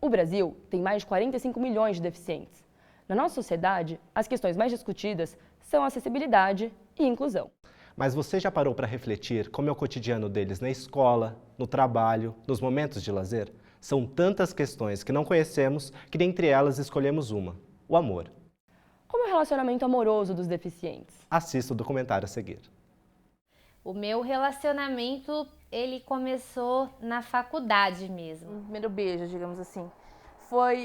O Brasil tem mais de 45 milhões de deficientes. Na nossa sociedade, as questões mais discutidas são acessibilidade e inclusão. Mas você já parou para refletir como é o cotidiano deles na escola, no trabalho, nos momentos de lazer? São tantas questões que não conhecemos que dentre elas escolhemos uma: o amor. Como é o relacionamento amoroso dos deficientes? Assista o documentário a seguir. O meu relacionamento, ele começou na faculdade mesmo. O primeiro beijo, digamos assim.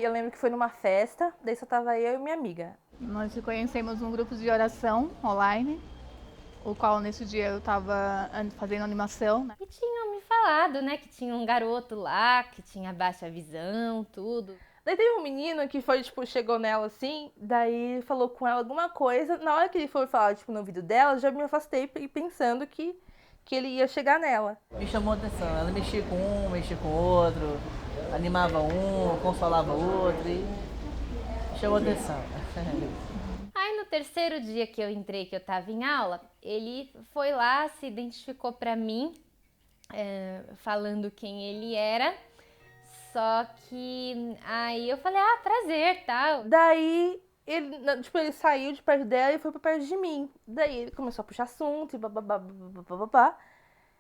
Eu lembro que foi numa festa, daí só tava eu e minha amiga. Nós nos conhecemos num grupo de oração online, o qual nesse dia eu estava fazendo animação. E tinham me falado, né, que tinha um garoto lá, que tinha baixa visão, tudo. Daí teve um menino que foi, chegou nela assim, daí falou com ela alguma coisa. Na hora que ele foi falar, no ouvido dela, já me afastei pensando que ele ia chegar nela. Me chamou a atenção, ela mexia com um, mexia com o outro, animava um, consolava o outro e chamou a atenção. Aí no terceiro dia que eu entrei, que eu tava em aula, ele foi lá, se identificou pra mim, falando quem ele era. Só que aí eu falei, prazer, tal. Daí ele saiu de perto dela e foi pra perto de mim. Daí ele começou a puxar assunto e bababá.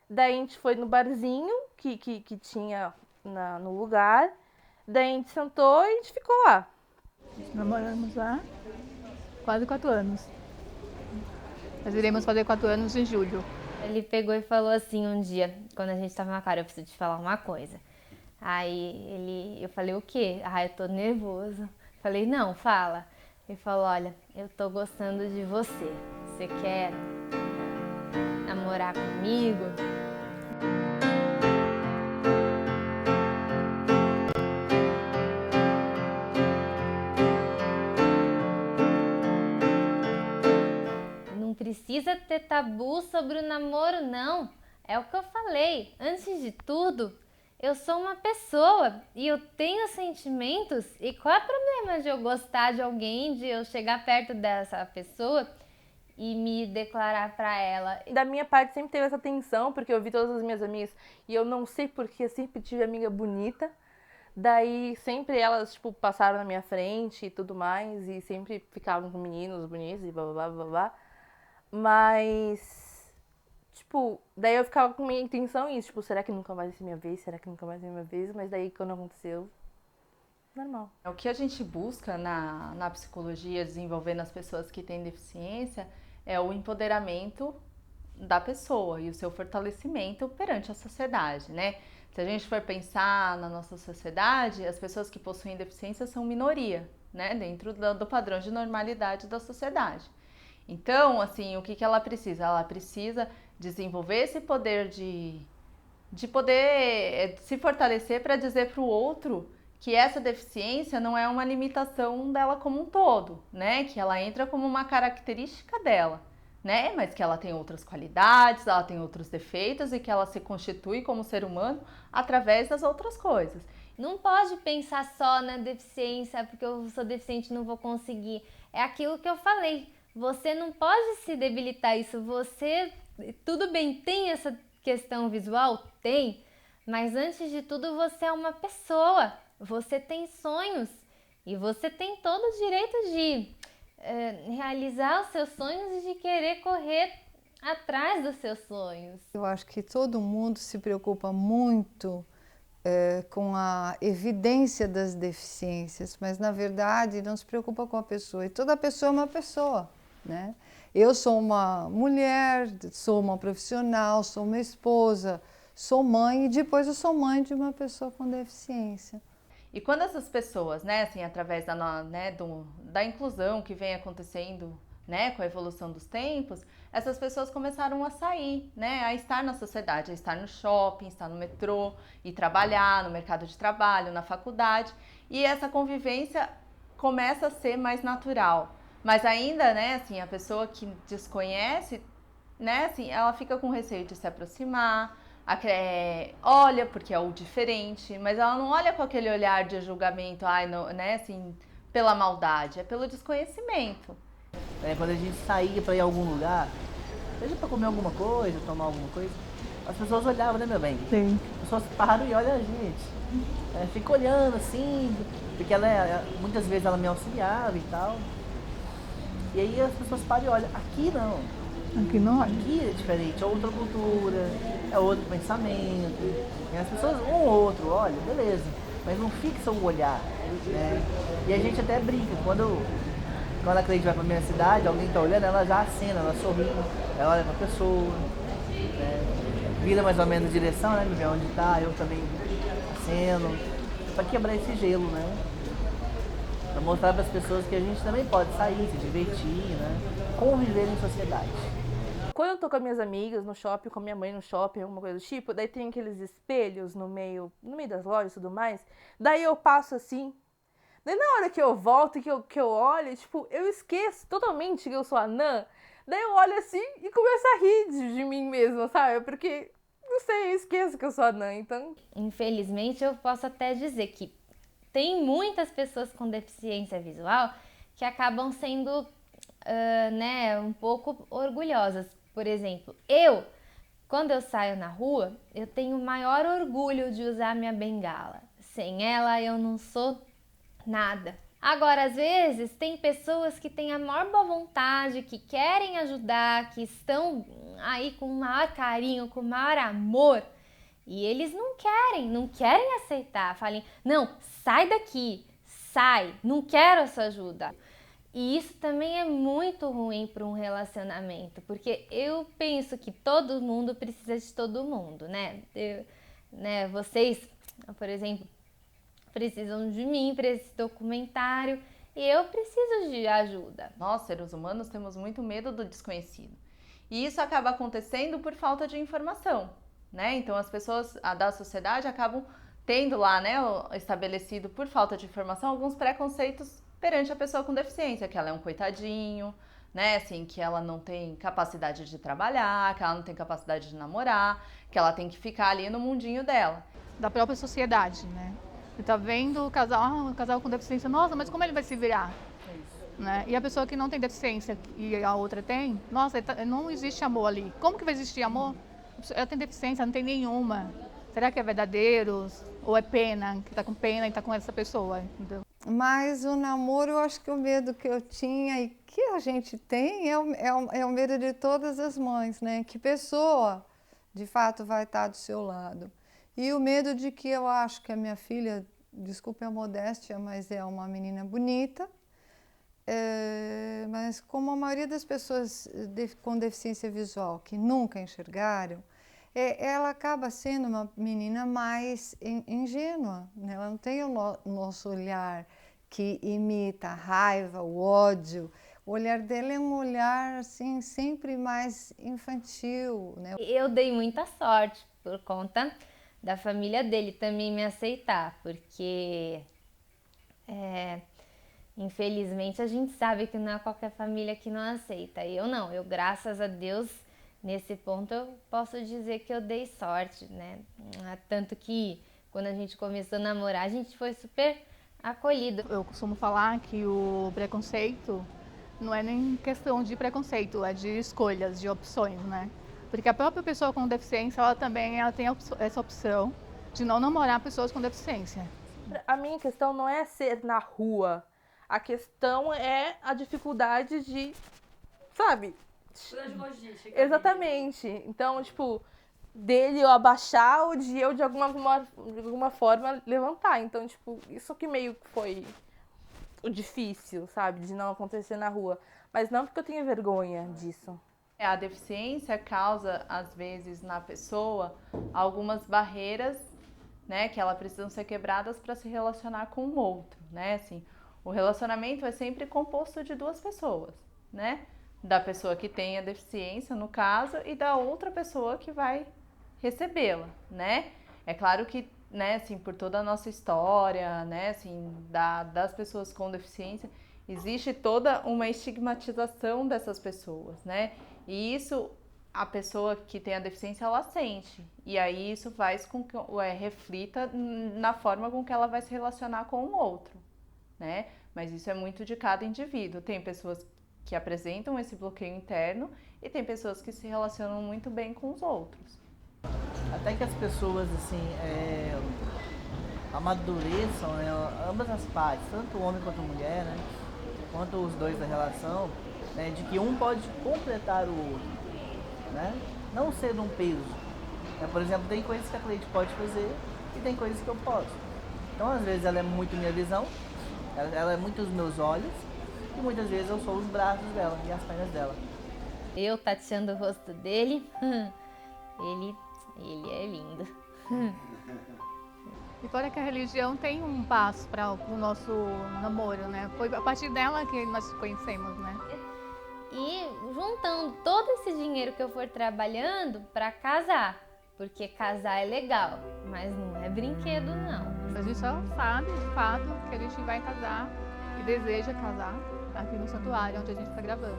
Daí a gente foi no barzinho que tinha no lugar. Daí a gente sentou e a gente ficou lá. Namoramos há quase 4 anos. Nós iremos fazer 4 anos em julho. Ele pegou e falou assim um dia, quando a gente tava na cara, eu preciso te falar uma coisa. Aí eu falei, o quê? Eu tô nervoso. Falei, não, fala. Ele falou, olha, eu tô gostando de você. Você quer namorar comigo? Não precisa ter tabu sobre o namoro, não. É o que eu falei. Antes de tudo, eu sou uma pessoa e eu tenho sentimentos. E qual é o problema de eu gostar de alguém, de eu chegar perto dessa pessoa e me declarar pra ela? Da minha parte sempre teve essa tensão, porque eu vi todas as minhas amigas e eu não sei porque sempre tive amiga bonita. Daí sempre elas, passaram na minha frente e tudo mais, e sempre ficavam com meninos bonitos e blá blá blá blá blá. Mas, daí eu ficava com minha intenção isso, será que nunca mais vai ser minha vez? Será que nunca mais vai ser minha vez? Mas daí quando aconteceu, normal. O que a gente busca na psicologia, desenvolvendo as pessoas que têm deficiência, é o empoderamento da pessoa e o seu fortalecimento perante a sociedade, né? Se a gente for pensar na nossa sociedade, as pessoas que possuem deficiência são minoria, né? Dentro do padrão de normalidade da sociedade. Então, assim, o que ela precisa? Ela precisa desenvolver esse poder de poder se fortalecer para dizer para o outro que essa deficiência não é uma limitação dela como um todo, né? Que ela entra como uma característica dela, né? Mas que ela tem outras qualidades, ela tem outros defeitos e que ela se constitui como ser humano através das outras coisas. Não pode pensar só na deficiência, porque eu sou deficiente e não vou conseguir. É aquilo que eu falei. Você não pode se debilitar isso. Você, tudo bem, tem essa questão visual? Tem. Mas antes de tudo, você é uma pessoa. Você tem sonhos. E você tem todo o direito de realizar os seus sonhos e de querer correr atrás dos seus sonhos. Eu acho que todo mundo se preocupa muito com a evidência das deficiências, mas na verdade não se preocupa com a pessoa. E toda pessoa é uma pessoa, né? Eu sou uma mulher, sou uma profissional, sou uma esposa, sou mãe e depois eu sou mãe de uma pessoa com deficiência. E quando essas pessoas, né, assim, através da inclusão que vem acontecendo, né, com a evolução dos tempos, essas pessoas começaram a sair, né, a estar na sociedade, a estar no shopping, estar no metrô, e trabalhar no mercado de trabalho, na faculdade, e essa convivência começa a ser mais natural. Mas ainda, né, assim, a pessoa que desconhece, né, assim, ela fica com receio de se aproximar, olha porque é o diferente, mas ela não olha com aquele olhar de julgamento, não, né, assim, pela maldade, é pelo desconhecimento. Quando a gente saía para ir a algum lugar, seja para comer alguma coisa, tomar alguma coisa, as pessoas olhavam, né, meu bem? Sim. As pessoas param e olham a gente. Fica olhando assim, porque muitas vezes ela me auxiliava e tal. E aí as pessoas param e olham. Aqui não. Aqui não olha. Aqui é diferente, é outra cultura, é outro pensamento. E as pessoas, um ou outro, olha, beleza, mas não fixa o olhar, né? E a gente até brinca, quando a Cleide vai pra minha cidade, alguém tá olhando, ela já acena, ela sorri, ela olha pra pessoa, né? Vira mais ou menos a direção, né? Me vê onde tá, eu também aceno, pra quebrar esse gelo, né? Pra mostrar para as pessoas que a gente também pode sair, se divertir, né? Conviver em sociedade. Quando eu tô com as minhas amigas no shopping, com a minha mãe no shopping, alguma coisa do tipo, daí tem aqueles espelhos no meio das lojas e tudo mais, daí eu passo assim, daí na hora que eu volto e que eu olho, tipo, eu esqueço totalmente que eu sou anã, daí eu olho assim e começo a rir de mim mesma, sabe? Porque, não sei, eu esqueço que eu sou anã, então... Infelizmente, eu posso até dizer que tem muitas pessoas com deficiência visual que acabam sendo, né, um pouco orgulhosas. Por exemplo, quando eu saio na rua, eu tenho o maior orgulho de usar minha bengala. Sem ela, eu não sou nada. Agora, às vezes, tem pessoas que têm a maior boa vontade, que querem ajudar, que estão aí com o maior carinho, com o maior amor, e eles não querem aceitar. Falem, não, sai daqui, sai, não quero essa ajuda. E isso também é muito ruim para um relacionamento, porque eu penso que todo mundo precisa de todo mundo, né? Vocês, por exemplo, precisam de mim para esse documentário e eu preciso de ajuda. Nós, seres humanos, temos muito medo do desconhecido. E isso acaba acontecendo por falta de informação, né? Então as pessoas da sociedade acabam tendo lá, né, estabelecido por falta de informação alguns preconceitos perante a pessoa com deficiência, que ela é um coitadinho, né, assim, que ela não tem capacidade de trabalhar, que ela não tem capacidade de namorar, que ela tem que ficar ali no mundinho dela. Da própria sociedade, né? Você tá vendo o casal com deficiência, nossa, mas como ele vai se virar? Né? E a pessoa que não tem deficiência e a outra tem, nossa, não existe amor ali. Como que vai existir amor? Ela tem deficiência, não tem nenhuma. Será que é verdadeiro? Ou é pena, que tá com pena e tá com essa pessoa? Entendeu? Mas o namoro, eu acho que o medo que eu tinha e que a gente tem é o medo de todas as mães, né? Que pessoa, de fato, vai estar do seu lado. E o medo de que eu acho que a minha filha, desculpe a modéstia, mas é uma menina bonita, mas como a maioria das pessoas com deficiência visual que nunca enxergaram, ela acaba sendo uma menina mais ingênua, né? Ela não tem o nosso olhar que imita a raiva, o ódio. O olhar dela é um olhar assim, sempre mais infantil, né? Eu dei muita sorte por conta da família dele também me aceitar, porque infelizmente a gente sabe que não é qualquer família que não aceita. E eu não, eu graças a Deus, nesse ponto eu posso dizer que eu dei sorte, né? Tanto que quando a gente começou a namorar, a gente foi super acolhido. Eu costumo falar que o preconceito não é nem questão de preconceito, é de escolhas, de opções, né? Porque a própria pessoa com deficiência, ela tem essa opção de não namorar pessoas com deficiência. A minha questão não é ser na rua. A questão é a dificuldade de, sabe? Exatamente. Então, tipo, dele eu abaixar ou de eu de alguma forma levantar. Então, tipo, isso que meio que foi o difícil, sabe? De não acontecer na rua. Mas não porque eu tenho vergonha disso. A deficiência causa, às vezes, na pessoa algumas barreiras, né, que elas precisam ser quebradas para se relacionar com o outro, né? Assim, o relacionamento é sempre composto de duas pessoas, né? Da pessoa que tem a deficiência, no caso, e da outra pessoa que vai recebê-la, né? É claro que, né, assim, por toda a nossa história, né, assim, das pessoas com deficiência, existe toda uma estigmatização dessas pessoas, né? E isso, a pessoa que tem a deficiência, ela sente. E aí isso faz com que reflita na forma com que ela vai se relacionar com o outro, né? Mas isso é muito de cada indivíduo. Tem pessoas que apresentam esse bloqueio interno e tem pessoas que se relacionam muito bem com os outros. até que as pessoas assim amadureçam, né, ambas as partes, tanto o homem quanto a mulher, né, quanto os dois da relação, né, de que um pode completar o outro, né, não ser um peso. Por exemplo, tem coisas que a Cleide pode fazer e tem coisas que eu posso. Então, às vezes, ela é muito minha visão, ela é muito os meus olhos, e muitas vezes eu sou os braços dela e as pernas dela. Eu tateando o rosto dele, ele é lindo. E fora que a religião tem um passo para o nosso namoro, né? Foi a partir dela que nós nos conhecemos, né? E juntando todo esse dinheiro que eu for trabalhando para casar, porque casar é legal, mas não é brinquedo não. A gente só sabe de fato que a gente vai casar e deseja casar aqui no santuário onde a gente está gravando.